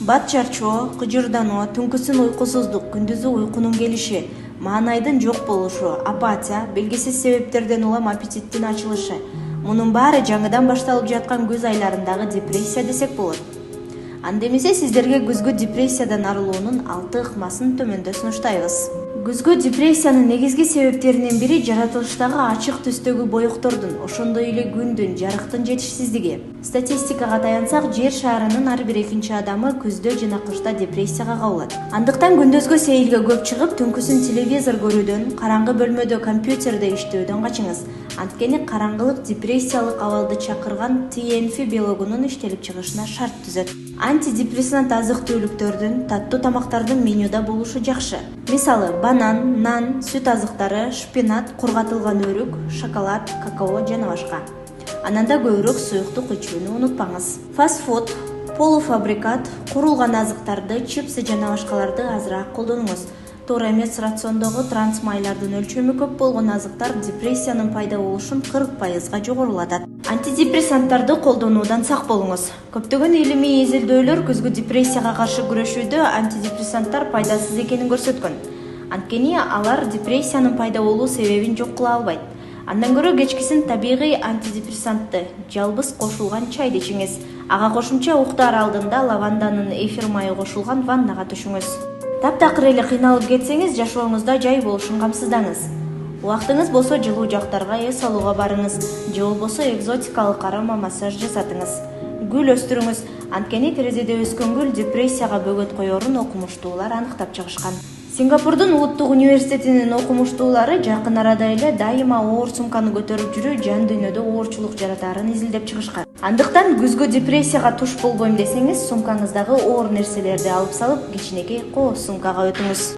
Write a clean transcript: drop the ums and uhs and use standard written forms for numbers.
Бат чарчоо, кыжырдануу, түнкүсүн уйкусуздук, күндүзү уйкунун келиши, маанайдын жок болушу, апатия, белгисиз себептерден улам аппетиттин ачылышы. Мунун баары жаңыдан башталып жаткан күз айларындагы депрессия десек болот. Анда эмесе сиздерге күзгү депрессиядан арылуунун 6 ыкмасын төмөндө сунуштайбыз. Күзгү депрессиянын негизги себептеринин бири жаратылыштагы ачык түстөгү боектордун, ошондой эле күндүн, жарыктын жетишсиздиги. Статистикага таянсак, жер шаарынын ар бир экинчи адамы күздө жана кышта депрессияга кабылат. Андыктан күндөзгү сейилге көп чыгып, түнкүсүн телевизор көрүүдөн, караңгы бөлмөдө компьютерде иштөөдөн качыңыз. Анткени караңгылык депрессиялык абалды чакырган TNF белогунун иштелип чыгышына шарт түзөт. Антидепрессант азык-түлүктөрдүн, таттуу тамактардын менюда болушу жакшы. Мисалы, банан, нан, сүт азыктары, шпинат, кургатылган өрүк, шоколад, какао жана башка. Ананда көбүрөөк суюктук ичүүнү унутпаңыз. Фастфуд, полуфабрикат, курулган азыктарды, чипсы жана башкаларды азыраак колдонуңуз. Туура эмес рациондогу транс майлардын өлчөмү көп болгон азыктар депрессиянын пайда болушун 40%га жогорулатат. Антидепрессанттарды колдонуудан сак болуңуз. Көптөгөн илимий изилдөөлөр күзгү депрессияга каршы күрөшүүдө антидепрессанттар пайдасыз экенин көрсөткөн. Анткени алар депрессиянын пайда болуу себебин жок кыла албайт. Андан көрө кечкисин табигый антидепрессантты, жалбыз кошулган чайды ичиңиз. Ага кошумча уктаар алдында лаванданын эфир майы кошулган ваннага түшүңүз. Таптакыр эле кыйналып кетсеңиз, жашооңузда жай болушун камсыздаңыз. Убактыңыз болсо жылуу жактарга эс алууга барыңыз, же болбосо экзотикалык арама массаж жасатыңыз. Гүл өстүрүңүз, анткени терезеде өскөн гүл депрессияга бөгөт коерун окумуштуулар аныктап чыгышкан. Сингапурдун Улуттук университетинин окумуштуулары жакын арада эле дайыма оор сумканы көтөрүп жүрүү жан дүйнөдө оорчулук жаратаарын изилдеп чыгышкан. Андыктан күзгү депрессияга туш болбойм десеңиз, сумкаңыздагы оор нерселерди алып салып, кичинекей кооз сумкага өтүңүз.